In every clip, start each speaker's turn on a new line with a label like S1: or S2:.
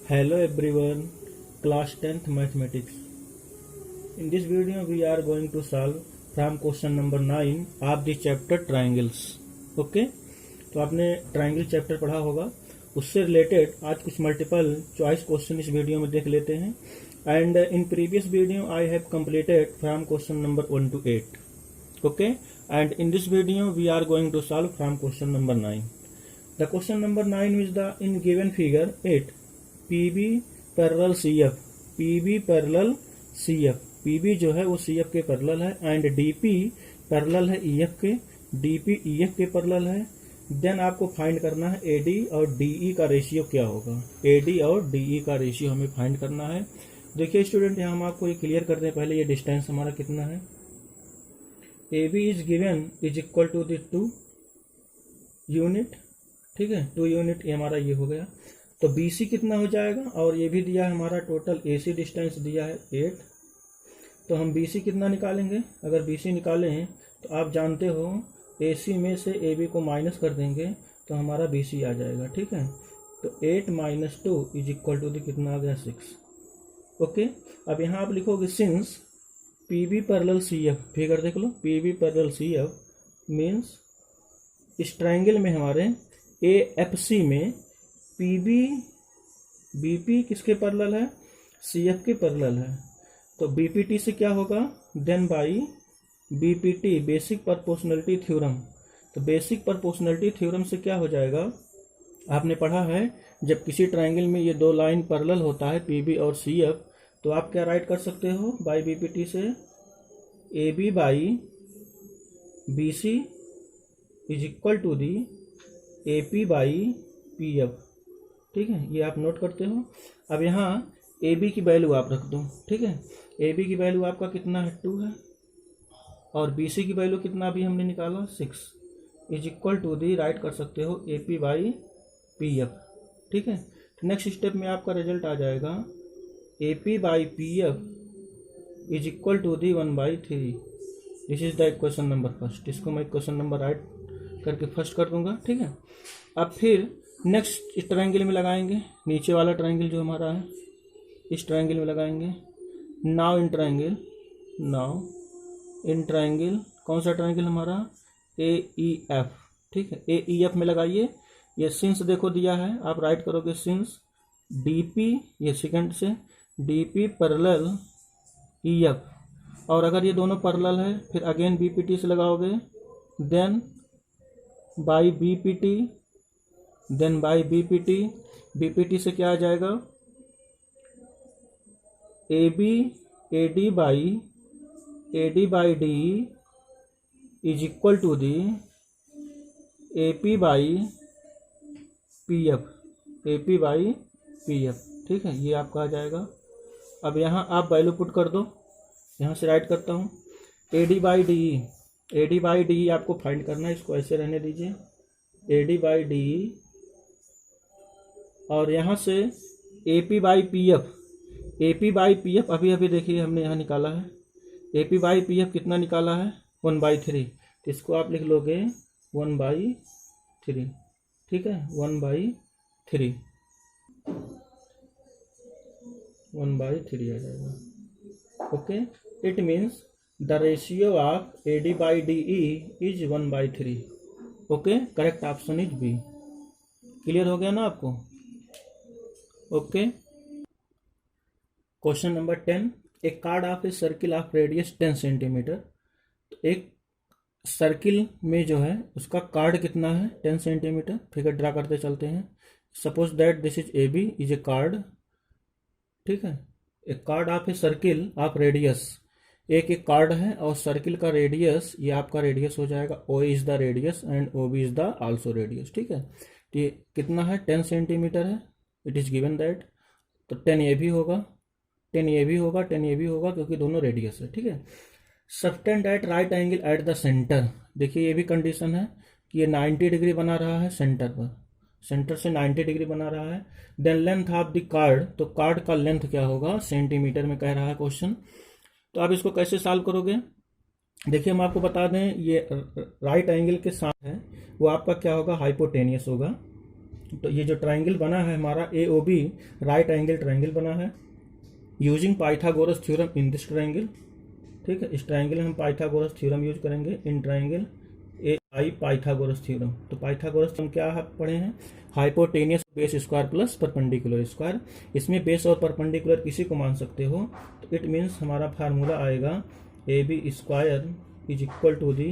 S1: Hello everyone, class 10th mathematics. In this video we are going to solve from question number 9 of the chapter triangles. Okay? तो आपने triangle chapter पढ़ा होगा, उससे related आज कुछ multiple choice question इस video में देख लेते हैं. And in previous video I have completed from question number 1 to 8. Okay? And in this video we are going to solve from question number 9. The question number 9 is the in given figure 8. PB parallel CF, PB parallel CF, PB जो है वो CF के पैरेलल है and DP parallel है EF के, DP EF के पैरेलल है. देन आपको फाइंड करना है AD और DE का रेशियो क्या होगा. AD और DE का रेशियो हमें फाइंड करना है. देखिए स्टूडेंट, यहाँ हम आपको ये क्लियर करते हैं पहले ये डिस्टेंस हमारा कितना है. AB is given is equal to the 2 unit. ठीक है, 2 यूनिट ये हमारा ये हो गया. तो BC कितना हो जाएगा, और ये भी दिया है हमारा टोटल AC डिस्टेंस दिया है 8. तो हम BC कितना निकालेंगे. अगर BC निकालें तो आप जानते हो AC में से AB को माइनस कर देंगे तो हमारा BC आ जाएगा. ठीक है, तो 8 - 2 इज इक्वल टू कितना आ गया 6. ओके, अब यहाँ आप लिखोगे since PB parallel CF, figure देख लो, PB पैरेलल CF मीन्स इस ट्राइंगल में हमारे AFC में PB BP किसके पैरेलल है, CF के पैरेलल है. तो BPT से क्या होगा, then by BPT basic proportionality theorem. तो बेसिक प्रोपोर्शनलिटी थ्योरम से क्या हो जाएगा, आपने पढ़ा है जब किसी ट्राइंगल में ये दो लाइन पैरेलल होता है PB और CF, तो आप क्या राइट कर सकते हो बाई BPT से AB by BC is equal to the AP by PF. ठीक है, ये आप नोट करते हो. अब यहाँ AB की वैल्यू आप रख दो. ठीक है, AB की वैल्यू आपका कितना है 2 है, और BC की वैल्यू कितना भी हमने निकाला 6 is equal to the write कर सकते हो AP बाई PF. ठीक है, नेक्स्ट स्टेप में आपका रिजल्ट आ जाएगा AP by PF is equal to the 1/3. This is the equation number first. इसको मैं इक्वेशन नंबर राइट करके फर्स्ट कर दूंगा. ठीक है, अब फिर नेक्स्ट इस ट्रायंगल में लगाएंगे, नीचे वाला ट्रायंगल जो हमारा है इस ट्रायंगल में लगाएंगे. नाउ इन ट्रायंगल कौन सा ट्रायंगल हमारा AEF. ठीक है, AEF में लगाइए. ये सिंस देखो दिया है, आप राइट करोगे सिंस DP, ये सेकंड से DP पैरेलल EF, और अगर ये दोनों पैरेलल है फिर अगेन BPT से लगाओगे, then by BPT, then by BPT. BPT से क्या आ जाएगा AD by DE is equal to the AP by PF. ठीक है, ये आपका आ जाएगा. अब यहाँ आप वैल्यू पुट कर दो, यहाँ से राइट करता हूँ AD बाई DE आपको फाइंड करना है. इसको ऐसे रहने दीजिए AD बाई DE, और यहाँ से AP बाई PF अभी देखिए हमने यहाँ निकाला है. AP बाई PF कितना निकाला है 1/3. तो इसको आप लिख लोगे 1/3. ठीक है, 1/3 आ जाएगा. Okay, it means the ratio of AD by DE is 1/3. Okay, correct option is B. Clear हो गया ना आपको. Okay, question number 10. A chord of a circle of radius 10 centimetre. तो एक सर्किल में जो है उसका कार्ड कितना है 10 सेंटीमीटर. फिगर ड्रा करते चलते हैं. Suppose that this is AB is a chord. ठीक है, a chord of a circle of radius, एक कार्ड है और सर्किल का रेडियस ये आपका रेडियस हो जाएगा. O is the radius and OB is the also radius. ठीक है, तो ये कितना है 10 सेंटीमीटर है. It is given that. तो 10 ये भी होगा, 10 ये भी होगा, 10 ये भी होगा, क्योंकि दोनों रेडियस है. ठीक है, subtend at right angle at the centre. देखिए ये भी कंडीशन है कि ये 90 डिग्री बना रहा है सेंटर पर, सेंटर से 90 डिग्री बना रहा है. Then length of the chord, तो कार्ड का लेंथ क्या होगा सेंटीमीटर में कह रहा है क्वेश्चन. तो आप इसको कैसे सॉल्व करोगे. देखिए हम आपको बता दें, ये राइट एंगल के साथ है वो आपका क्या होगा हाइपोटेनियस होगा. तो ये जो ट्राइंगल बना है हमारा AOB राइट एंगल ट्राइंगल बना है using Pythagoras theorem in this triangle. ठीक है, इस ट्राइंगल में हम पाइथागोरस थ्योरम यूज करेंगे in triangle AI Pythagoras theorem. तो पाइथागोरस थ्योरम क्या पढ़े हैं, hypotenuse base square plus perpendicular square. इसमें बेस और परपेंडिकुलर किसी को मान सकते हो, तो इट मीन्स हमारा फार्मूला आएगा AB square is equal to the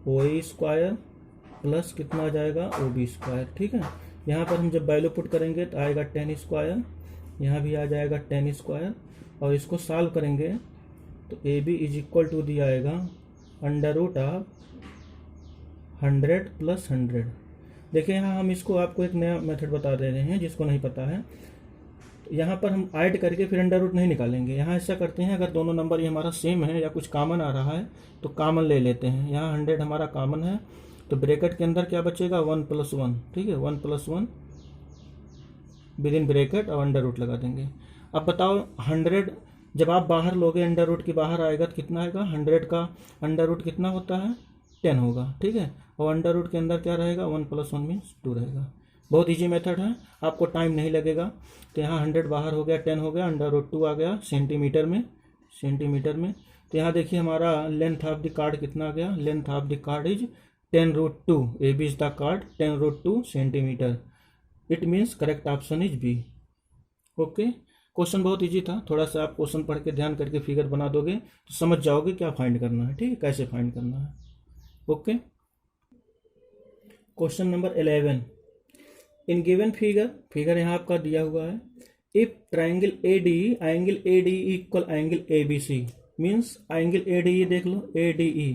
S1: OA square plus कितना आ जाएगा OB स्क्वायर। ठीक है, यहाँ पर हम जब वैल्यू पुट करेंगे तो आएगा 10 स्क्वायर, यहाँ भी आ जाएगा 10 स्क्वायर, और इसको सॉल्व करेंगे तो AB is equal to the आएगा अंडर रूट ऑफ 100 प्लस 100। देखिए यहाँ हम इसको आपको एक नया मेथड बता दे रहे हैं जिसको नहीं पता है। तो यहाँ पर हम ऐड करके फिर अंडर रूट नहीं निकालेंगे। यहाँ ऐसा करते हैं, अगर दोनों नंबर ये हमारा सेम है या कुछ कॉमन आ रहा है तो कॉमन ले लेते हैं। यहाँ 100 हमारा कॉमन है, तो ब्रैकेट के अंदर क्या बचेगा 1 + 1। ठीक है, 1 + 1 विद इन ब्रैकेट और अंडर रूट लगा देंगे। अब बताओ 100 जब आप बाहर लोगे अंडर रूट के बाहर आएगा तो कितना आएगा, 100 का अंडर रूट कितना होता है 10 होगा। ठीक है, और अंडर रूट के अंदर क्या रहेगा 1 + 1 मीन्स 2 रहेगा। बहुत इजी मेथड है, आपको टाइम नहीं लगेगा। तो यहाँ 100 बाहर हो गया, 10 हो गया, अंडर रूट 2 आ गया सेंटीमीटर में। तो यहाँ देखिए हमारा लेंथ ऑफ द कार्ड कितना आ गया, length of the card is 10√2। AB is the card 10√2 centimetre. It means correct option is B। Okay, question बहुत इजी था, थोड़ा सा आप क्वेश्चन पढ़ के ध्यान करके फिगर बना दोगे तो समझ जाओगे क्या फाइंड करना है। ठीक है, कैसे फाइंड करना है। ओके, क्वेश्चन नंबर 11 इन गिवन फिगर यहाँ आपका दिया हुआ है। If triangle ADE angle ADE equal angle ABC means angle ADE देख लो, ADE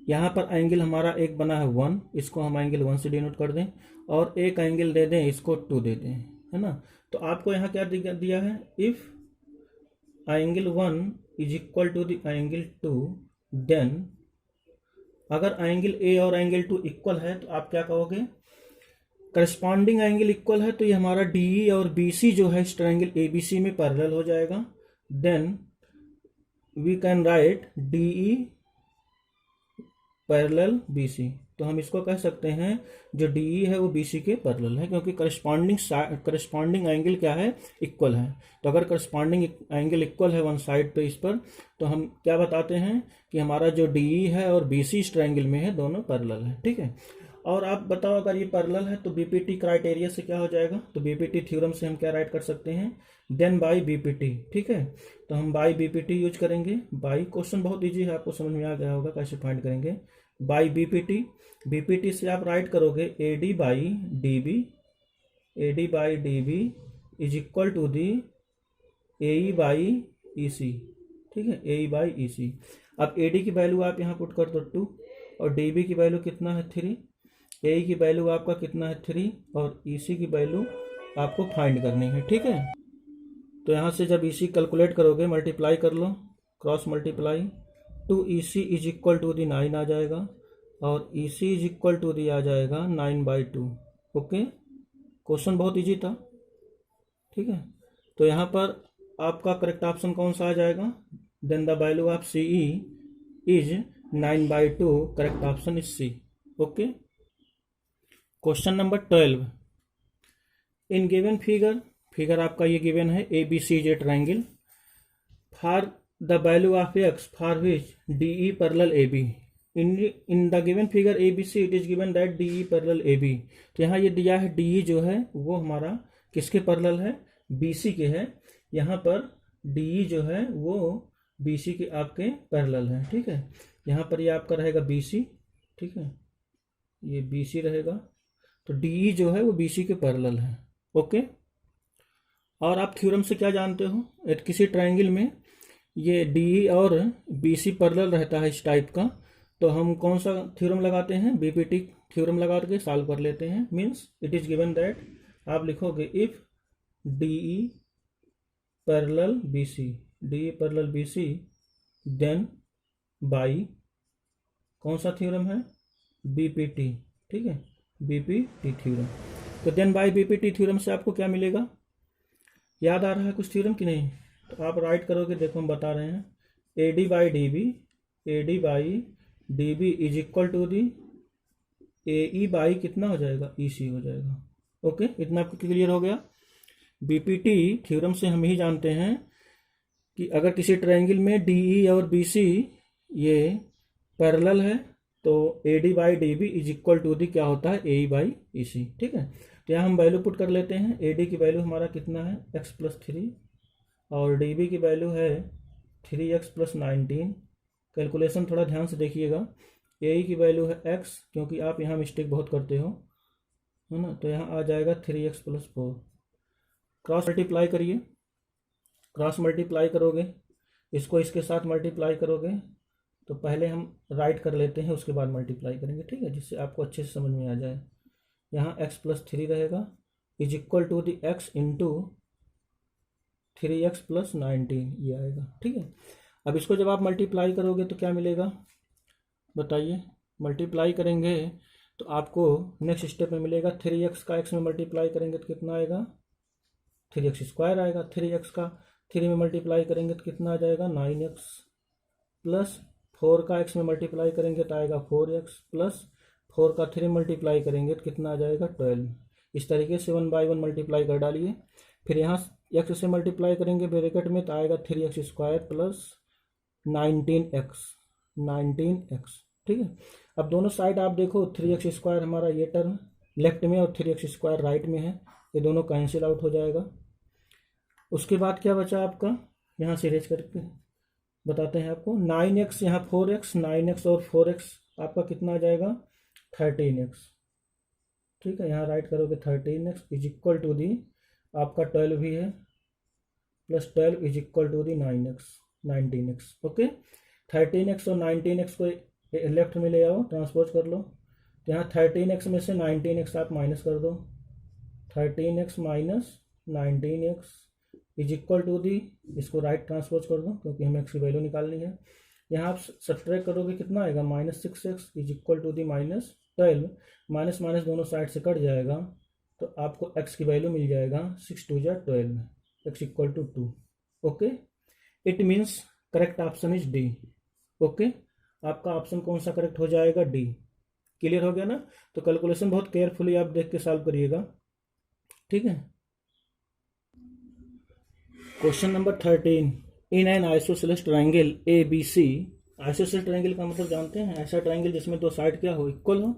S1: यहाँ पर एंगल हमारा एक बना है 1, इसको हम एंगल 1 से डिनोट कर दें, और एक एंगल दे दें इसको 2 दे दें, है ना। तो आपको यहाँ क्या दिया है, if angle 1 is equal to the angle 2 then, अगर एंगल A और एंगल 2 इक्वल है तो आप क्या कहोगे, करस्पॉन्डिंग एंगल इक्वल है तो ये हमारा DE और BC जो है इस ट्रायंगल ABC में पैरेलल हो जाएगा। Then we can write DE parallel BC। तो हम इसको कह सकते हैं जो DE है वो BC के पैरेलल है, क्योंकि करस्पॉन्डिंग एंगल क्या है, इक्वल है। तो अगर करस्पॉन्डिंग एंगल इक्वल है वन साइड पे इस पर, तो हम क्या बताते हैं कि हमारा जो DE है और BC इस ट्रायंगल में है, दोनों पैरेलल है। ठीक है, और आप बताओ अगर ये पैरेलल है तो BPT क्राइटेरिया से क्या हो जाएगा, तो BPT थ्योरम से हम क्या राइट कर सकते हैं, देन बाई BPT। ठीक है, तो हम बाई BPT यूज करेंगे। बाई, क्वेश्चन बहुत इजी है, आपको समझ में आ गया होगा कैसे फाइंड करेंगे। बाई BPT से आप राइट करोगे AD by DB is equal to the AE by EC। ठीक है, AE बाई EC। अब AD की वैल्यू आप यहाँ पुट कर दो 2, और DB की वैल्यू कितना है 3, AE की वैल्यू आपका कितना है 3, और EC की वैल्यू आपको फाइंड करनी है। ठीक है, तो यहाँ से जब EC कैलकुलेट करोगे मल्टीप्लाई कर लो, cross multiply, 2EC is equal to the 9 आ जाएगा, और EC is equal to the आ जाएगा 9/2। ओके, क्वेश्चन बहुत इजी था। ठीक है, तो यहाँ पर आपका करेक्ट ऑप्शन कौन सा आ जाएगा, then the value of CE is 9/2, correct option is C। Okay, question number 12 in given figure आपका ये गिवन है ABCJ triangle, for the value of X for which DE parallel AB। In the given figure ABC it is given that DE parallel AB। तो यहाँ ये दिया है DE जो है वो हमारा किसके पैरेलल है, BC के है। यहाँ पर DE जो है वो BC के आपके पैरेलल है। ठीक है, यहाँ पर ये आपका रहेगा BC। ठीक है, ये BC रहेगा, तो DE जो है वो BC के पैरेलल है। ओके, और आप थ्योरम से क्या जानते हो, किसी ट्रायंगल में ये DE और BC पैरेलल रहता है इस टाइप का, तो हम कौन सा थ्योरम लगाते हैं, BPT थ्योरम लगा के सॉल्व कर लेते हैं। Means it is given that, आप लिखोगे if DE parallel BC then by कौन सा थ्योरम है, BPT। ठीक है, BPT थ्योरम। तो देन बाई BPT थ्योरम से आपको क्या मिलेगा, याद आ रहा है कुछ थ्योरम कि नहीं, तो आप राइट करोगे, देखो हम बता रहे हैं, AD by DB is equal to the AE by कितना हो जाएगा, EC हो जाएगा। ओके, इतना आपको क्लियर हो गया। बीपीटी थ्योरम से हम यही जानते हैं कि अगर किसी ट्रायंगल में डीई और बीसी ये पैरेलल है तो AD by DB is equal to the क्या होता है AE बाई EC। ठीक है, तो यहाँ हम वैल्यू पुट कर लेते हैं। AD की वैल्यू हमारा कितना है x+3 और DB की वैल्यू है 3x+19। कैलकुलेशन थोड़ा ध्यान से देखिएगा। AE की वैल्यू है x, क्योंकि आप यहाँ मिस्टेक बहुत करते हो, है ना, तो यहाँ आ जाएगा 3x+4। क्रॉस मल्टीप्लाई करिए, क्रॉस मल्टीप्लाई करोगे, इसको इसके साथ मल्टीप्लाई करोगे, तो पहले हम राइट कर लेते हैं, उसके बाद मल्टीप्लाई करेंगे। ठीक है, जिससे आपको अच्छे से समझ में आ जाए। यहाँ x+3 रहेगा is equal to the x into 3x+19 ये आएगा। ठीक है, अब इसको जब आप मल्टीप्लाई करोगे तो क्या मिलेगा बताइए। मल्टीप्लाई करेंगे तो आपको नेक्स्ट स्टेप में मिलेगा 3x का x में मल्टीप्लाई करेंगे तो कितना आएगा 3x² आएगा। 3x का 3 में मल्टीप्लाई करेंगे तो कितना आ जाएगा 9x, प्लस 4 का x में मल्टीप्लाई करेंगे तो आएगा 4x, प्लस 4 का 3 मल्टीप्लाई करेंगे तो कितना आ जाएगा 12। इस तरीके से 1 बाई 1 मल्टीप्लाई कर डालिए। फिर यहाँ x से मल्टीप्लाई करेंगे ब्रैकेट में तो आएगा 3x² प्लस 19x। ठीक है, अब दोनों साइड आप देखो 3x² हमारा ये टर्म लेफ्ट में और 3x² राइट में है, ये दोनों कैंसिल आउट हो जाएगा। उसके बाद क्या बचा आपका, यहाँ से रेज करके बताते हैं आपको। 9x यहाँ 4x, 9x और 4x आपका कितना आ जाएगा 13x। ठीक है, यहाँ राइट करोगे 13x इज इक्वल टू दी आपका 12 भी है, plus 12 is equal to the 19x। Okay, 13x और 19x को लेफ्ट में ले आओ, ट्रांसपोज कर लो, तो यहाँ 13x में से 19x आप माइनस कर दो। 13x minus 19x is equal to the, इसको राइट ट्रांसपोज कर दो क्योंकि हमें x की वैल्यू निकालनी है। यहाँ आप सब्ट्रैक्ट करोगे कितना आएगा -6x is equal to the -12। Minus minus दोनों साइड से कट जाएगा तो आपको x की वैल्यू मिल जाएगा 6 2 12, x equal to 2। Okay, it means correct option is D. Okay, आपका ऑप्शन कौन सा करेक्ट हो जाएगा डी। क्लियर हो गया ना, तो कैलकुलेशन बहुत केयरफुली आप देख के सॉल्व करिएगा। ठीक है, question number 13, in an isosceles triangle ABC। Isosceles triangle का मतलब जानते हैं, ऐसा ट्राइंगल जिसमें दो साइड क्या हो इक्वल हो।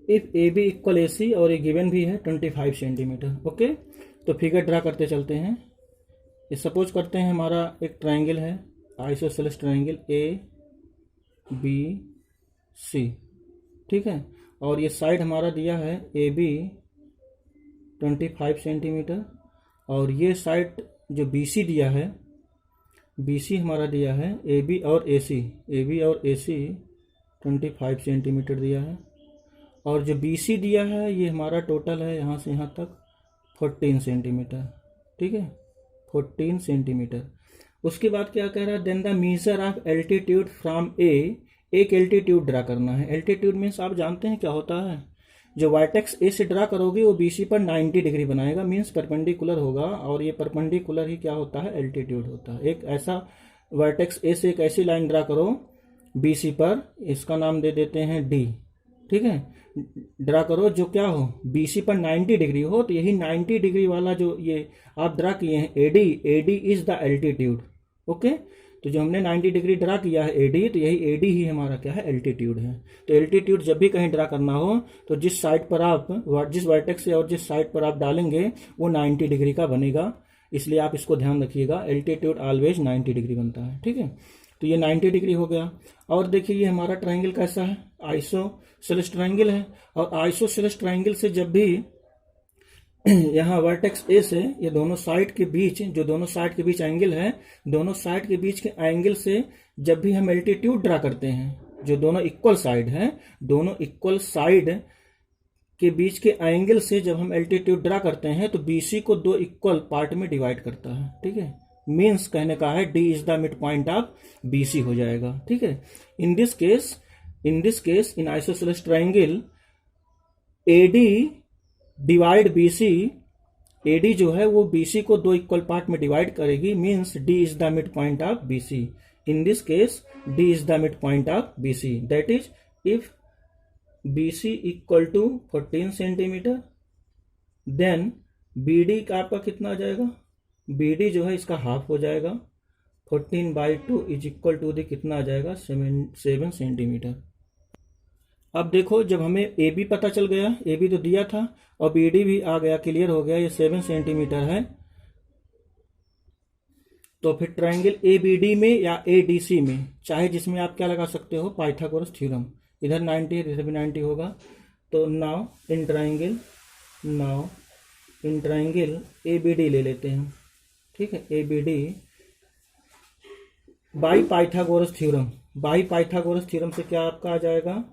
S1: इफ AB इक्वल AC और ये गिवन भी है 25 सेंटीमीटर। ओके, तो फिगर ड्रा करते चलते हैं। ये सपोज करते हैं हमारा एक ट्राइंगल है आइसोसेलेस ट्राइंगल ABC। ठीक है, और ये साइड हमारा दिया है AB 25 सेंटीमीटर, और ये साइड जो BC दिया है, BC हमारा दिया है AB और AC 25 सेंटीमीटर दिया है, और जो BC दिया है ये हमारा टोटल है यहाँ से यहाँ तक 14 सेंटीमीटर। ठीक है, 14 सेंटीमीटर। उसके बाद क्या कह रहा है, then the measure of altitude from A। एक एल्टीट्यूड ड्रा करना है। एल्टीट्यूड मीन्स आप जानते हैं क्या होता है, जो वर्टेक्स A से ड्रा करोगे वो BC पर 90 डिग्री बनाएगा, मीन्स परपेंडिकुलर होगा, और ये परपेंडिकुलर ही क्या होता है एल्टीट्यूड होता है। एक ऐसा वर्टेक्स A से एक ऐसी लाइन ड्रा करो BC पर, इसका नाम दे देते हैं D। ठीक है, ड्रा करो जो क्या हो BC पर 90 डिग्री हो, तो यही 90 डिग्री वाला जो ये आप ड्रा किए हैं AD is the altitude. Okay, तो जो हमने 90 डिग्री ड्रा किया है AD, तो यही AD ही हमारा क्या है एल्टीट्यूड है। तो एल्टीट्यूड जब भी कहीं ड्रा करना हो तो जिस साइड पर आप जिस वर्टेक्स से और जिस साइड पर आप डालेंगे वो 90 डिग्री का बनेगा, इसलिए आप इसको ध्यान रखिएगा, एल्टीट्यूड ऑलवेज 90 डिग्री बनता है। ठीक है, तो ये 90 डिग्री हो गया। और देखिए ये हमारा ट्राइंगल कैसा है, आइसोसेलेस ट्राइंगल है, और आइसोसेलेस ट्राइंगल से जब भी यहाँ वर्टेक्स A से ये दोनों साइड के बीच, जो दोनों साइड के बीच एंगल है, दोनों साइड के बीच के एंगल से जब भी हम एल्टीट्यूड ड्रा करते हैं, जो दोनों इक्वल साइड है, दोनों इक्वल साइड के बीच के एंगल से जब हम एल्टीट्यूड ड्रा करते हैं तो BC को दो इक्वल पार्ट में डिवाइड करता है। ठीक है, मीन्स कहने का है D is the mid point of BC हो जाएगा। ठीक है, in this case in isosceles triangle AD divide BC, AD जो है वो BC को दो इक्वल पार्ट में डिवाइड करेगी, means D is the mid point of BC। In this case D is the mid point of BC, that is if BC equal to 14 centimetre then B D का आपका कितना आ जाएगा, B D जो है इसका half हो जाएगा, 14/2 इज इक्वल टू दी कितना आ जाएगा 7 सेंटीमीटर। अब देखो जब हमें ए बी पता चल गया, ए बी तो दिया था और बी डी भी आ गया, क्लियर हो गया, ये 7 सेंटीमीटर है, तो फिर ट्राइंगल ए बी डी में या ए डी सी में, चाहे जिसमें आप क्या लगा सकते हो, पाइथागोरस थ्योरम, इधर 90 है इधर भी 90 होगा। तो now in triangle A B D ले लेते हैं, ठीक है, A B D by Pythagoras theorem, by Pythagoras theorem से क्या आपका आ जाएगा,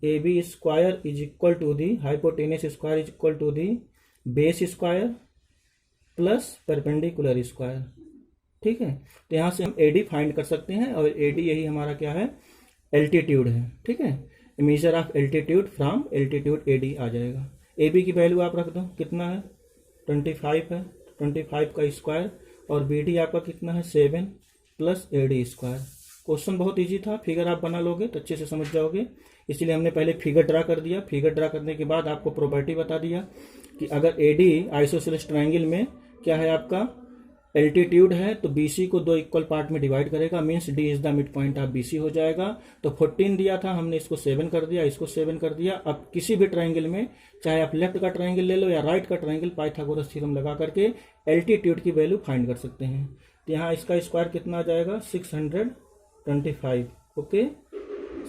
S1: A B square is equal to the hypotenuse square is equal to the base square plus perpendicular square, ठीक है। तो यहाँ से हम ए डी फाइंड कर सकते हैं और ए डी यही हमारा क्या है, एल्टीट्यूड है, ठीक है, major of altitude from altitude A D आ जाएगा। ए बी की वैल्यू आप रख दो, कितना है 25 है, 25 का स्क्वायर, और बी डी आपका कितना है 7 plus A D square. Question बहुत इजी था, फिगर आप बना लोगे तो अच्छे से समझ जाओगे, इसलिए हमने पहले फिगर ड्रा कर दिया, फिगर ड्रा करने के बाद आपको प्रॉपर्टी बता दिया कि अगर ए डी आइसोसेलेस ट्राइंगल में क्या है आपका एल्टीट्यूड है तो बीसी को 2 इक्वल पार्ट में डिवाइड करेगा, means D is the mid point of BC हो जाएगा। तो 14 दिया था, हमने इसको 7 कर दिया, इसको 7 कर दिया। अब किसी भी ट्राइंगल में, चाहे आप लेफ्ट का ट्राइंगल ले लो या राइट का ट्राइंगल, पाइथागोरस थ्योरम लगा करके एल्टीट्यूड की वैल्यू फाइंड कर सकते हैं। तो यहाँ इसका स्क्वायर कितना आ जाएगा 625, ओके,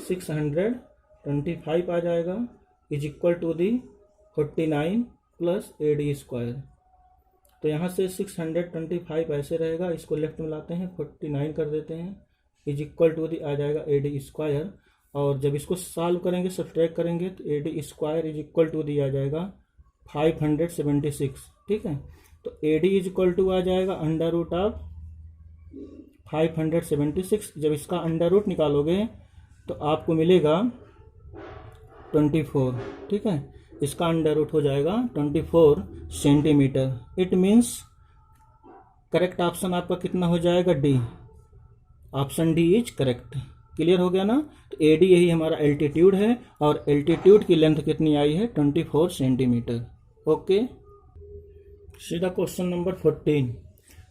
S1: 625 आ जाएगा is equal to the 49 plus A D square. तो यहाँ से 625 ऐसे रहेगा, इसको लेफ्ट में लाते हैं 49 कर देते हैं इज इक्वल टू दी आ जाएगा ए डी स्क्वायर, और जब इसको सॉल्व करेंगे सब्ट्रैक्ट करेंगे तो A D square is equal to the आ जाएगा 576, ठीक है। तो A D is equal to आ जाएगा अंडर रूट ऑफ 576, जब इसका अंडर रूट निकालोगे तो आपको मिलेगा 24, ठीक है, इसका अंडर रूट हो जाएगा 24 centimetre. It means correct option आपका कितना हो जाएगा, D, option D is correct. Clear हो गया ना। तो ए डी यही हमारा एल्टीट्यूड है और एल्टीट्यूड की लेंथ कितनी आई है 24 सेंटीमीटर। ओके, सीधा question number 14।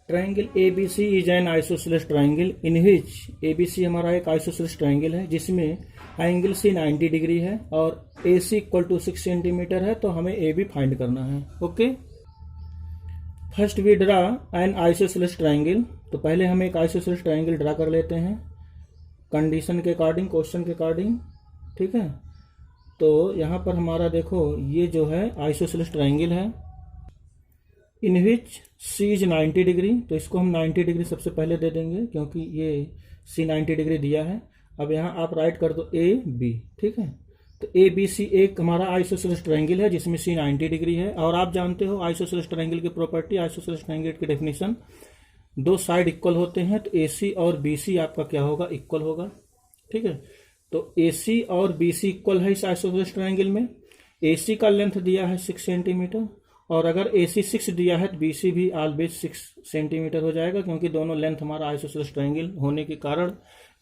S1: Triangle A B C is an isosceles triangle in which, A B C हमारा एक आइसोसेलेस ट्राइंगल है जिसमें एंगल सी 90 डिग्री है और A C equal to 6 centimetre है, तो हमें ए बी फाइंड करना है। Okay, first we draw an isosceles triangle. तो पहले हम एक आइसोसेलेस ट्राइंगल ड्रा कर लेते हैं कंडीशन के अकॉर्डिंग, क्वेश्चन के अकॉर्डिंग, ठीक है। तो यहाँ पर हमारा देखो ये जो है आइसोसेलेस ट्राइंगल है इन विच सी इज 90 डिग्री, तो इसको हम 90 डिग्री सबसे पहले दे देंगे क्योंकि ये सी 90 डिग्री दिया है। अब यहाँ आप राइट कर दो ए बी, ठीक है। तो ए बी सी एक हमारा आइसोसेलेस ट्राइंगल है जिसमें सी 90 डिग्री है, और आप जानते हो आइसोसेलेस ट्राइंगल की प्रॉपर्टी, आइसोसेलेस ट्राइंगल की डेफिनेशन, दो साइड इक्वल होते हैं तो ए सी और बी सी आपका क्या होगा, इक्वल होगा, ठीक है। तो ए सी और बी सी इक्वल है इस आइसोसेलेस ट्राइंगल में। ए सी का लेंथ दिया है 6 सेंटीमीटर, और अगर ए सी 6 दिया है तो बी सी भी ऑलवेज 6 सेंटीमीटर हो जाएगा क्योंकि दोनों लेंथ हमारा आइसोसेलेस ट्राइंगल होने के कारण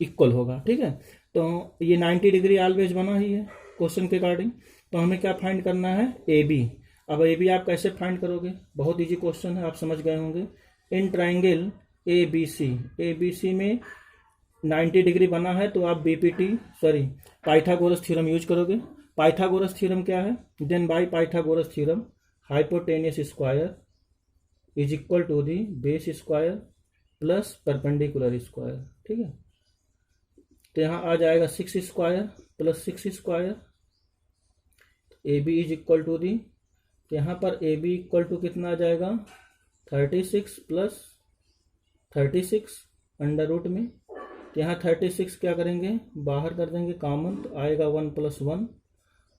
S1: इक्वल होगा, ठीक है। तो ये 90 डिग्री ऑलवेज बना ही है क्वेश्चन के अकॉर्डिंग। तो हमें क्या फाइंड करना है, ए बी। अब ए बी आप कैसे फाइंड करोगे, बहुत इजी क्वेश्चन है, आप समझ गए होंगे। इन ट्राइंगल ए बी सी में 90 डिग्री बना है तो आप पाइथागोरस थ्योरम यूज करोगे। पाइथागोरस थ्योरम क्या है, then by Pythagoras theorem hypotenuse square is equal to the base square plus perpendicular square, ठीक है। तो यहाँ आ जाएगा 6 square plus 6 square, A B is equal to the, तो यहाँ पर ए बी इक्वल टू कितना आ जाएगा 36 प्लस 36 अंडर रूट में। तो यहाँ 36 क्या करेंगे, बाहर कर देंगे कॉमन, तो आएगा 1 + 1,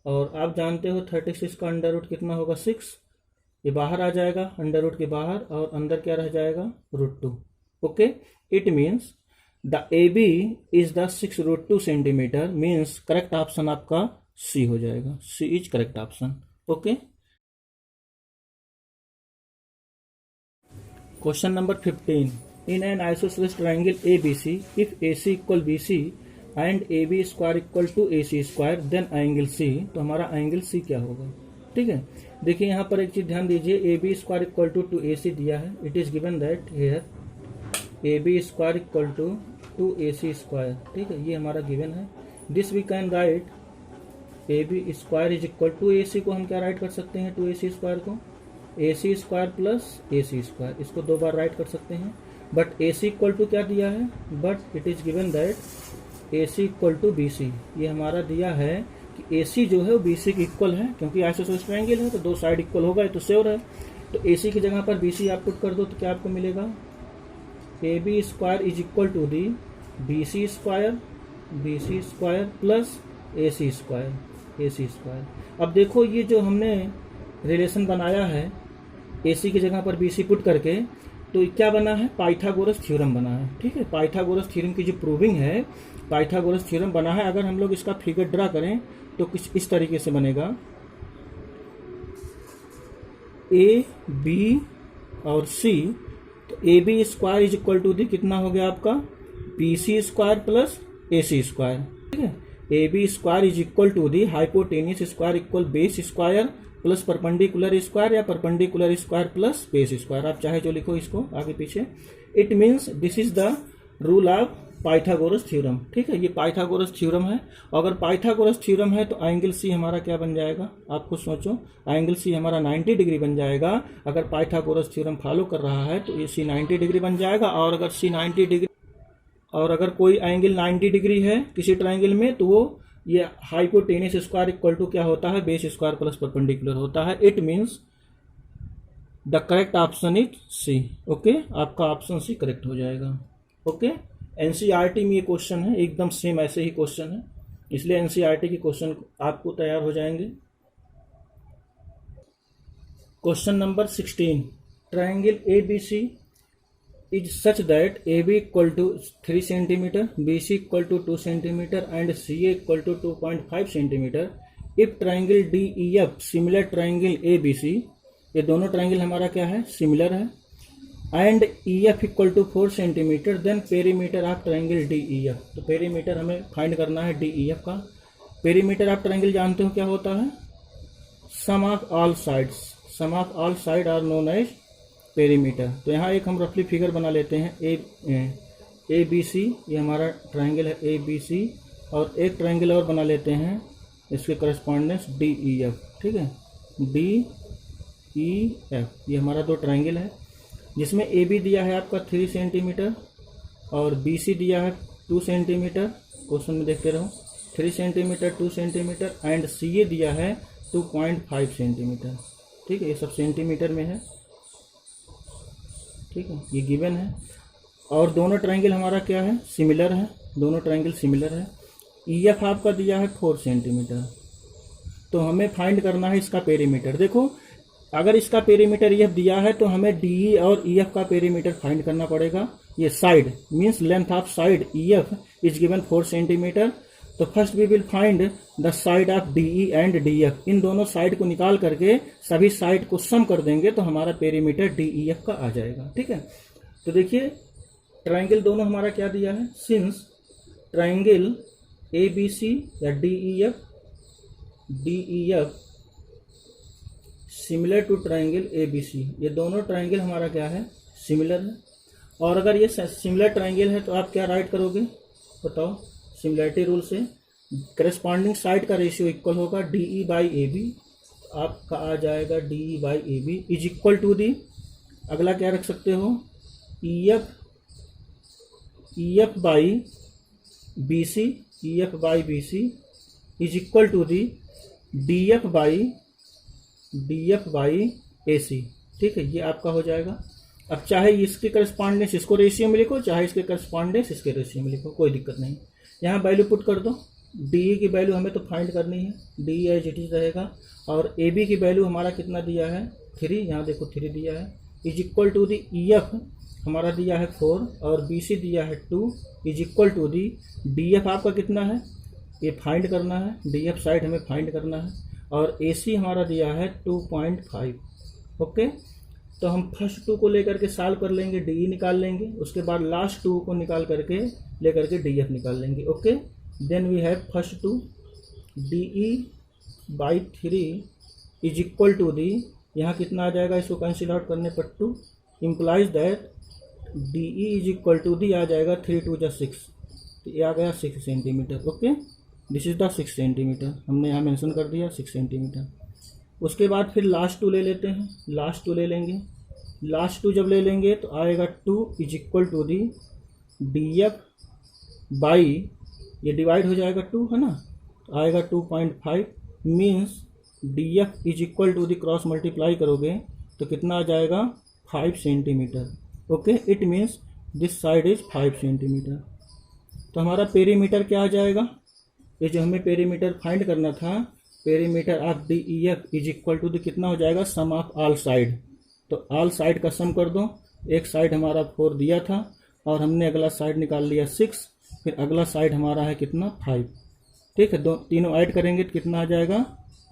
S1: और आप जानते हो 36 का अंडर रूट कितना होगा 6, ये बाहर आ जाएगा अंडर रूट के बाहर, और अंदर क्या रह जाएगा √2। Okay, it means the A B is the 6√2 centimetre, means correct option आपका सी हो जाएगा, C is correct option. Okay, question number 15। In an isosceles triangle A B C, if A C equal B C and A B square equal to A C square, then angle C. तो हमारा angle C क्या होगा, ठीक है। देखिए यहाँ पर एक चीज ध्यान दीजिए, A B square equal to A C दिया है। It is given that here A B square equal to A C square, ठीक है, ये हमारा गिवन है। This we can write A B square is equal to A C को हम क्या राइट कर सकते हैं, टू ए सी स्क्वायर को A C square plus A C square, इसको दो बार राइट कर सकते हैं। But A C equal to क्या दिया है, but it is given that A C equal to B C, ये हमारा दिया है कि ए सी जो है वो बी सी के इक्वल है, क्योंकि आइसोसेलेस ट्रायंगल है तो दो साइड इक्वल होगा, ये तो श्योर है। तो ए सी की जगह पर बी सी आप पुट कर दो तो क्या आपको मिलेगा, A B square is equal to the B C square plus A C square. अब देखो ये जो हमने रिलेशन बनाया है ए सी की जगह पर बी सी पुट करके, तो क्या बना है, पाइथागोरस थ्योरम बना है, ठीक है। पाइथागोरस थ्योरम की जो प्रूविंग है, पाइथागोरस थ्योरम बना है। अगर हम लोग इसका फिगर ड्रा करें तो कुछ इस तरीके से बनेगा, ए बी और सी, तो A B square is equal to the कितना हो गया आपका, B C square plus A C square, ठीक है। A B square is equal to the hypotenuse square equal base square plus perpendicular square या perpendicular square plus base square, आप चाहे जो लिखो इसको आगे पीछे। It means this is the rule of Pythagoras theorem, ठीक है, ये पाइथागोरस थ्योरम है। अगर पाइथागोरस थ्योरम है तो एंगल सी हमारा क्या बन जाएगा, आप खुद सोचो, एंगल सी हमारा 90 डिग्री बन जाएगा। अगर पाइथागोरस थ्योरम फॉलो कर रहा है तो ये सी 90 डिग्री बन जाएगा। और अगर सी 90 डिग्री, और अगर कोई एंगल 90 डिग्री है किसी ट्राइंगल में, तो वो ये हाइपोटेन्यूस स्क्वायर इक्वल टू क्या होता है, बेस स्क्वायर प्लस परपेंडिकुलर होता है। It means the correct option is C, okay, आपका ऑप्शन सी करेक्ट हो जाएगा, ओके। एनसीईआरटी में ये क्वेश्चन है, एकदम सेम ऐसे ही क्वेश्चन है, इसलिए एनसीईआरटी के क्वेश्चन आपको तैयार हो जाएंगे। Question number 16, triangle A B C is such that AB equal to 3 cm, BC equal to 2 cm and CA equal to 2.5 cm. If triangle DEF similar triangle ABC, ये दोनों triangle हमारा क्या है, सिमिलर है, and EF equal to 4 cm, then perimeter of triangle DEF। तो perimeter हमें find करना है DEF का। पेरीमीटर ऑफ ट्राइंगल जानते हो क्या होता है, sum of all side are known as perimeter. तो यहाँ एक हम रफली फिगर बना लेते हैं, ए बी सी, ये हमारा ट्राइंगल है ए बी सी, और एक ट्राइंगल और बना लेते हैं, इसके करस्पॉन्डेंस डी ई एफ, ठीक है, डी ई एफ, ये हमारा दो ट्राइंगल है, जिसमें ए बी दिया है आपका 3 सेंटीमीटर और बी सी दिया है 2 सेंटीमीटर, क्वेश्चन में देखते रहो, 3 सेंटीमीटर 2 सेंटीमीटर, एंड सी ए दिया है 2.5 सेंटीमीटर, ठीक है, ये सब सेंटीमीटर में है, ठीक है, ये गिवन है। और दोनों ट्राइंगल हमारा क्या है, सिमिलर है, दोनों ट्राइंगल सिमिलर है। EF आपका दिया है 4 सेंटीमीटर, तो हमें फाइंड करना है इसका पेरीमीटर। देखो अगर इसका पेरीमीटर EF दिया है तो हमें DE और EF का पेरीमीटर फाइंड करना पड़ेगा। ये side means length of side EF is given 4 centimetre, तो first we will find the side of DE and DF। इन दोनों साइड को निकाल करके सभी साइड को सम कर देंगे तो हमारा पेरीमीटर DEF का आ जाएगा, ठीक है। तो देखिए ट्राइंगल दोनों हमारा क्या दिया है, सिंस ट्राइंगल ABC या DEF similar to triangle ABC, ये दोनों ट्राइंगल हमारा क्या है, सिमिलर है। और अगर ये सिमिलर ट्राइंगल है तो आप क्या राइट करोगे, बताओ, सिमिलरिटी रूल से करस्पॉन्डिंग साइड का रेशियो इक्वल होगा DE बाई AB, आपका आ जाएगा DE by AB is equal to the, अगला क्या रख सकते हो, EF by BC is equal to the DF by AC, ठीक है, ये आपका हो जाएगा। अब चाहे इसके करस्पॉन्डेंस इसको रेशियो में लिखो, चाहे इसके करस्पॉन्डेंस इसके रेशियो में लिखो, कोई दिक्कत नहीं। यहाँ वैल्यू पुट कर दो, DE की वैल्यू हमें तो फाइंड करनी है, DE एज इट इज रहेगा, और AB की वैल्यू हमारा कितना दिया है, 3, यहाँ देखो 3 दिया है, is equal to the EF हमारा दिया है 4 और BC दिया है 2 is equal to the DF आपका कितना है, ये फाइंड करना है, DF साइड हमें फाइंड करना है, और AC हमारा दिया है 2.5, ओके। तो हम फर्स्ट 2 को लेकर के सॉल्व कर लेंगे, DE निकाल लेंगे, उसके बाद लास्ट 2 को निकाल करके लेकर के DF निकाल लेंगे, okay. Then we have first 2 DE by 3 is equal to the, यहाँ कितना आ जाएगा इसको कैंसिल आउट करने पर 2, implies that D E is equal to the आ जाएगा 3 2 जा 6, तो ये आ गया 6 centimetre. Okay, this is the 6 centimetre, हमने यहाँ मेंशन कर दिया 6 सेंटीमीटर। उसके बाद फिर लास्ट 2 ले लेते हैं, लास्ट 2 ले लेंगे। लास्ट 2 जब ले लेंगे तो आएगा 2 is equal to the D F by, ये डिवाइड हो जाएगा 2 है ना, तो आएगा 2.5 means D F is equal to the cross multiply करोगे तो कितना आ जाएगा 5 centimetre. Okay, it means this side is 5 centimetre. तो हमारा पेरीमीटर क्या आ जाएगा, ये जो हमें पेरीमीटर फाइंड करना था, perimeter of D E F is equal to the कितना हो जाएगा सम ऑफ ऑल साइड। तो ऑल साइड का सम कर दो, एक साइड हमारा 4 दिया था और हमने अगला साइड निकाल लिया 6, फिर अगला साइड हमारा है कितना 5। ठीक है, तीनों ऐड करेंगे तो कितना आ जाएगा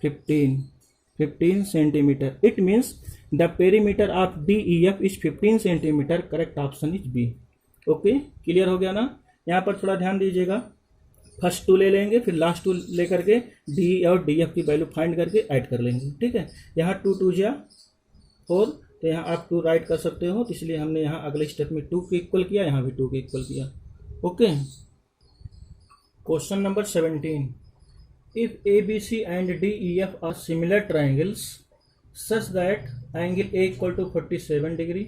S1: 15 centimetre. It means the perimeter of D E F is 15 centimetre. Correct option is B. Okay, clear हो गया ना। यहाँ पर थोड़ा ध्यान दीजिएगा, फर्स्ट 2 ले लेंगे, फिर लास्ट 2 ले करके डी और डी एफ की वैल्यू फाइंड करके ऐड कर लेंगे। ठीक है, यहाँ 2 2 जा 4, तो यहाँ आप 2 राइट कर सकते हो, तो इसलिए हमने यहाँ अगले स्टेप में 2 के इक्वल किया, यहाँ भी 2 के इक्वल किया। Okay, question number 17, if A B C and D E F are similar triangles such that angle A equal to 47 degree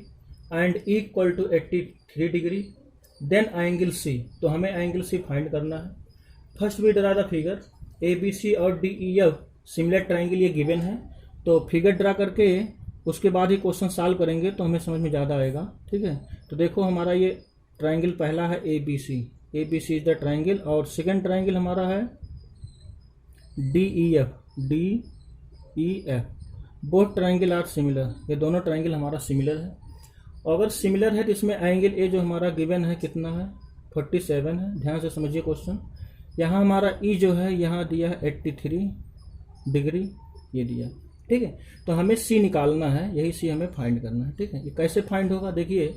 S1: and E equal to 83 degree, then angle C. तो हमें angle C find करना है। First we draw the figure, A B C और D E F similar triangle ये given है, तो figure draw करके उसके बाद ही क्वेश्चन सॉल्व करेंगे तो हमें समझ में ज़्यादा आएगा। ठीक है, तो देखो हमारा ये ट्राइंगल पहला है A B C is the triangle, और सेकंड ट्राइंगल हमारा है D E F. Both triangle are similar, ये दोनों ट्राइंगल हमारा सिमिलर है। और अगर सिमिलर है तो इसमें एंगल ए जो हमारा गिवन है कितना है 47 है। ध्यान से समझिए क्वेश्चन, यहाँ हमारा ई जो है यहाँ दिया है 83 डिग्री, ये दिया। ठीक है, तो हमें सी निकालना है, यही सी हमें फाइंड करना है। ठीक है, ये कैसे फाइंड होगा, देखिए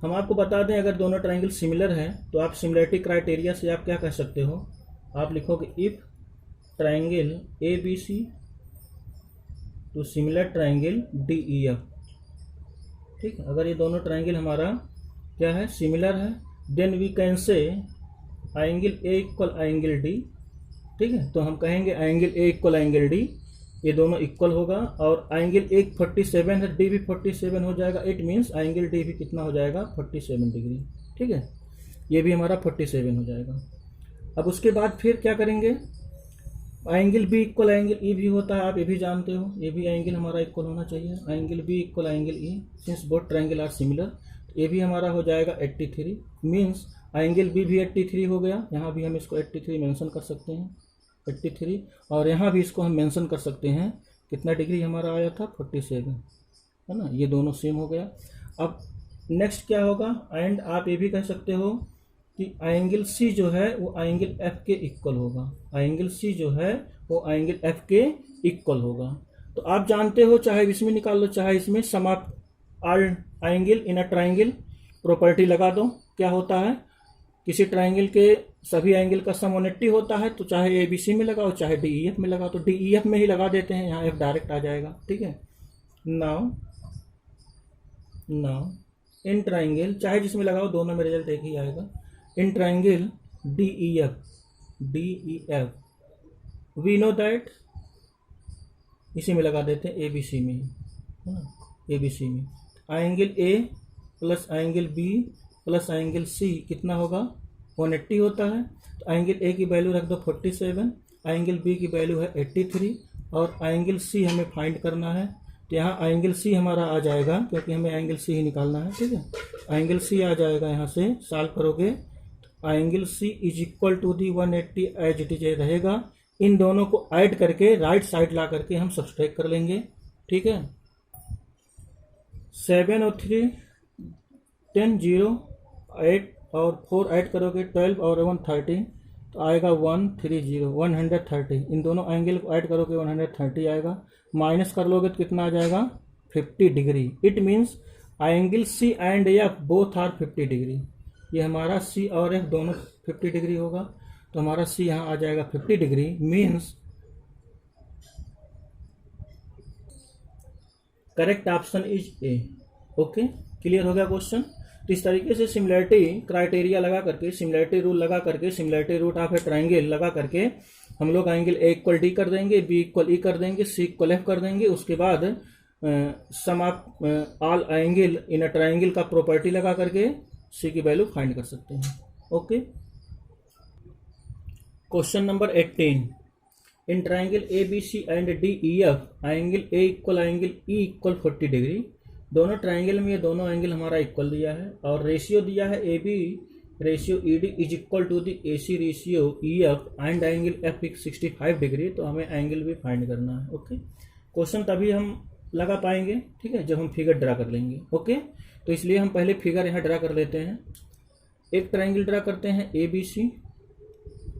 S1: हम आपको बता दें, अगर दोनों ट्राइंगल सिमिलर है तो आप सिमिलरिटी क्राइटेरिया से आप क्या कह सकते हो, आप लिखोगे if triangle A B C to similar triangle D E F. ठीक है, अगर ये दोनों ट्राइंगल हमारा क्या है सिमिलर है, then we can say angle A equal angle D. ठीक है, तो हम कहेंगे angle A equal angle D, ये दोनों इक्वल होगा, और एंगल एक 47 है, डी भी 47 हो जाएगा। इट मीन्स एंगल डी भी कितना हो जाएगा 47 डिग्री। ठीक है, ये भी हमारा 47 हो जाएगा। अब उसके बाद फिर क्या करेंगे, angle B equal angle E भी होता है, आप ये भी जानते हो, ये भी एंगल हमारा इक्वल होना चाहिए, angle B equal angle E, since both triangle are similar. ये भी हमारा हो जाएगा 83, मीन्स एंगल बी भी 83 हो गया। यहाँ भी हम इसको 83 मेंशन कर सकते हैं 83, और यहाँ भी इसको हम मेंशन कर सकते हैं कितना डिग्री हमारा आया था 47, है ना, ये दोनों सेम हो गया। अब नेक्स्ट क्या होगा, एंड आप ये भी कह सकते हो कि एंगल सी जो है वो एंगल एफ के इक्वल होगा, एंगल सी जो है वो एंगल एफ के इक्वल होगा। तो आप जानते हो, चाहे इसमें निकाल लो चाहे इसमें, sum of all angle in a triangle property लगा दो। क्या होता है, किसी ट्राइंगल के सभी एंगल का सम 180 होता है, तो चाहे ए बी सी में लगाओ चाहे डी ई एफ में लगाओ, तो डी ई एफ में ही लगा देते हैं, यहाँ एफ डायरेक्ट आ जाएगा। ठीक है, नाउ इन ट्राइंगल चाहे जिसमें लगाओ दोनों में रिजल्ट एक ही आएगा। In triangle D E F we know that, इसी में लगा देते हैं ए बी सी में, है ना, ए बी सी में angle A plus angle B plus angle C कितना होगा 180 होता है। तो एंगल ए की वैल्यू रख दो 47, एंगल बी की वैल्यू है 83, और एंगल सी हमें फाइंड करना है। तो यहाँ एंगल सी हमारा आ जाएगा, क्योंकि हमें एंगल सी ही निकालना है। ठीक है, एंगल सी आ जाएगा, यहाँ से सॉल्व करोगे angle C is equal to the 180 as it is रहेगा। इन दोनों को ऐड करके राइट साइड ला करके हम सब्सट्रैक्ट कर लेंगे। ठीक है, 7 और 3 10 0 8 और 4 ऐड करोगे 12 और 1 13, तो आएगा 130 इन दोनों एंगल को ऐड करोगे 130 आएगा, माइनस कर लोगे तो कितना आ जाएगा 50 degree. It means angle C and F both are 50 degree. ये हमारा सी और एफ दोनों 50 डिग्री होगा, तो हमारा सी यहाँ आ जाएगा 50 degree. Means correct option is a. Okay, clear हो गया क्वेश्चन। तो इस तरीके से सिमिलैरिटी क्राइटेरिया लगा करके, सिमिलैरिटी रूल लगा करके, similarity root of a triangle लगा करके हम लोग एंगल ए इक्वल डी कर देंगे, बी इक्वल ई कर देंगे, सी इक्वल एफ कर देंगे। उसके बाद sum of all angle in a triangle का प्रॉपर्टी लगा करके सी की वैल्यू फाइंड कर सकते हैं। Okay, question number 18, in triangle A B C and D E F angle A equal angle E equal 40 degree. दोनों ट्राइंगल में ये दोनों एंगल हमारा इक्वल दिया है और रेशियो दिया है A B ratio E D is equal to the A C ratio E F and angle F 65 degree. तो हमें एंगल भी फाइंड करना है। ओके, क्वेश्चन तभी हम लगा पाएंगे, ठीक है, जब हम फिगर ड्रा कर लेंगे। ओके, तो इसलिए हम पहले फिगर यहाँ ड्रा कर लेते हैं। एक ट्राइंगल ड्रा करते हैं ए बी सी।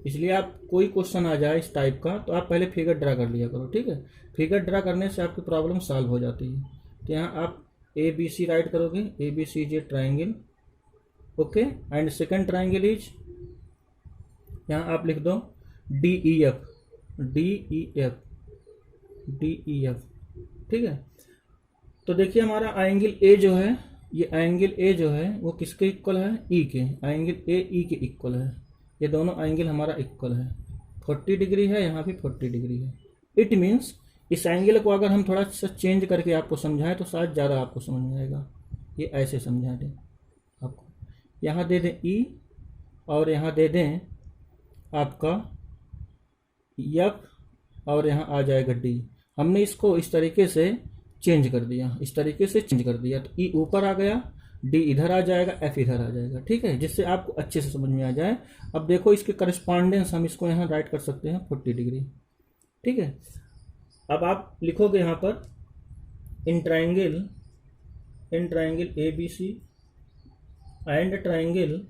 S1: इसलिए आप कोई क्वेश्चन आ जाए इस टाइप का तो आप पहले फिगर ड्रा कर लिया करो, ठीक है। फिगर ड्रा करने से आपकी प्रॉब्लम सॉल्व हो जाती है। तो यहाँ आप ए बी सी राइट करोगे, A B C is a triangle. Okay, and second triangle is, यहाँ आप लिख दो D E F, D E F, D E F, ठीक है। तो देखिए हमारा एंगल ए जो है, ये एंगल ए जो है वो किसके इक्वल है, ई के। एंगल ए ई के इक्वल है। ये दोनों एंगल हमारा इक्वल है। 40 डिग्री है, यहाँ भी 40 डिग्री है। इट मीन्स इस एंगल को अगर हम थोड़ा सा चेंज करके आपको समझाएं तो शायद ज़्यादा आपको समझ में आएगा। ये ऐसे समझा दें आपको, यहाँ दे दें ई और यहाँ दे दें आपका एफ और यहाँ आ जाएगा डी। हमने इसको इस तरीके से चेंज कर दिया, इस तरीके से चेंज कर दिया। तो ई ऊपर आ गया, डी इधर आ जाएगा, एफ इधर आ जाएगा, ठीक है, जिससे आपको अच्छे से समझ में आ जाए। अब देखो इसके करस्पॉन्डेंस हम इसको यहाँ राइट कर सकते हैं 40 डिग्री, ठीक है। अब आप लिखोगे यहाँ पर in triangle A B C and triangle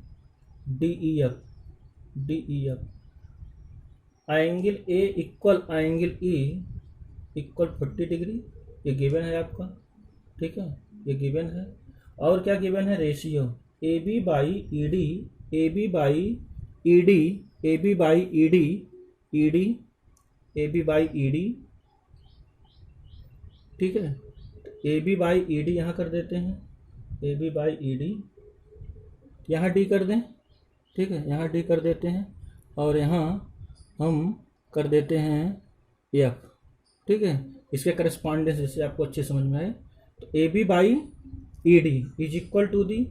S1: D E F, D E F angle A equal angle E equal 40 degree. ये गिवन है आपका, ठीक है, ये गिवन है। और क्या गिवन है, ratio A B by E D, A B by E D, A B by E D, E D, A B by E D, ठीक है। A B by E D यहाँ कर देते हैं, A B by E D, यहाँ D कर दें, ठीक है, यहाँ डी कर देते हैं और यहाँ हम कर देते हैं एफ, ठीक है। इसके करस्पॉन्डेंस जैसे आपको अच्छे समझ में आए तो A B by E D is equal to the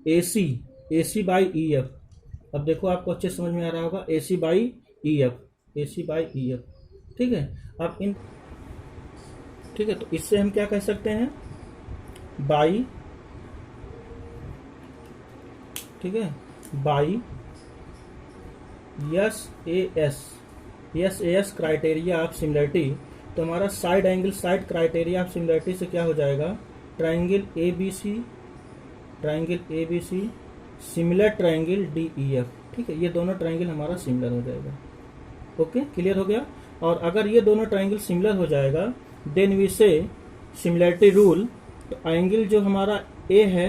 S1: A C by E F. अब देखो आपको अच्छे समझ में आ रहा होगा, A C by E F, A C by E F, ठीक है। अब इन, ठीक है, तो इससे हम क्या कह सकते हैं, बाई, ठीक है, by S A S criteria of similarity. तो हमारा side angle side criteria of similarity से क्या हो जाएगा, triangle A B C similar triangle D E F, ठीक है। ये दोनों ट्राइंगल हमारा सिमिलर हो जाएगा। ओके, क्लियर हो गया। और अगर ये दोनों ट्राइंगल सिमिलर हो जाएगा देन वी से सिमिलरिटी रूल। तो एंगल जो हमारा ए है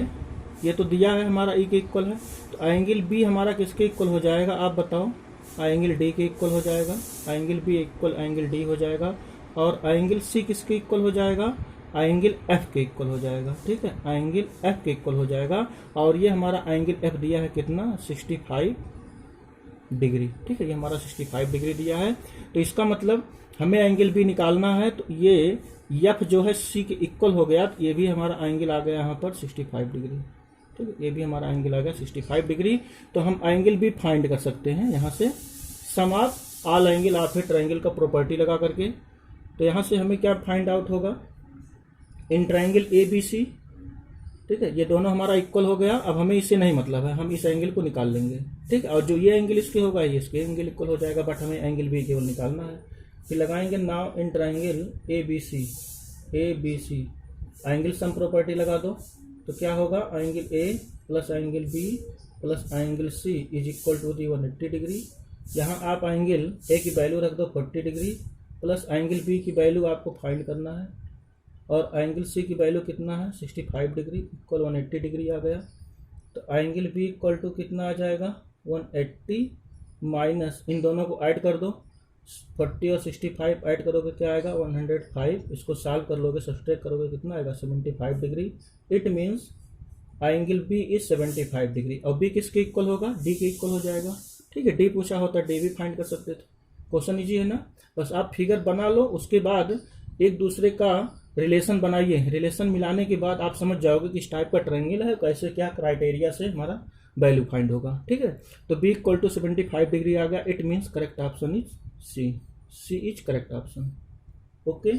S1: ये तो दिया है हमारा ई के इक्वल है, तो एंगल बी हमारा किसके इक्वल हो जाएगा, आप बताओ। एंगल डी के इक्वल हो जाएगा, angle B equal angle D हो जाएगा। और एंगल सी किसके इक्वल हो जाएगा, एंगल एफ के इक्वल हो जाएगा, ठीक है, एंगल एफ के इक्वल हो जाएगा। और ये हमारा एंगल एफ दिया है कितना, 65 डिग्री, ठीक है, ये हमारा 65 डिग्री दिया है। तो इसका मतलब हमें एंगल बी निकालना है। तो ये एफ जो है सी के इक्वल हो गया, तो ये भी हमारा एंगल आ गया यहाँ पर 65 डिग्री, ठीक है, ये भी हमारा एंगल आ गया 65 डिग्री। तो हम एंगल भी फाइंड कर सकते हैं यहाँ से sum of all angle of a triangle का प्रॉपर्टी लगा करके। तो यहाँ से हमें क्या फाइंड आउट होगा, इन ट्राइंगल ए बी सी, ठीक है, ये दोनों हमारा इक्वल हो गया। अब हमें इससे नहीं मतलब है, हम इस एंगल को निकाल लेंगे, ठीक है। और जो ये एंगल इसके होगा ये इसके एंगल इक्वल हो जाएगा, बट हमें एंगल बी केवल निकालना है। फिर लगाएंगे now in triangle A B C angle sum property लगा दो। तो क्या होगा, angle A plus angle B plus angle C is equal to the 180 degree. यहाँ आप एंगल ए की वैल्यू रख दो 40 डिग्री प्लस एंगल बी की वैल्यू आपको फाइंड करना है और एंगल सी की वैल्यू कितना है 65 डिग्री इक्वल 180 डिग्री आ गया। तो एंगल बी इक्वल टू कितना आ जाएगा 180 माइनस इन दोनों को ऐड कर दो 40 और 65 ऐड करोगे क्या आएगा 105। इसको सॉल्व कर लोगे, सब्सट्रैक्ट करोगे कितना आएगा 75 degree. It means angle B is 75 degree. और बी किसके इक्वल होगा, डी के इक्वल हो जाएगा। ठीक है, डी पूछा होता डी भी फाइंड कर सकते थे। क्वेश्चन इजी है ना। बस आप फिगर बना लो, उसके बाद एक दूसरे का रिलेशन बनाइए। रिलेशन मिलाने के बाद आप समझ जाओगे कि इस टाइप का ट्रायंगल है, कैसे क्या क्राइटेरिया से हमारा वैल्यू फाइंड होगा। ठीक है, तो बी इक्वल टू 75 डिग्री आ गया। It means correct option is C. C is correct option. Okay.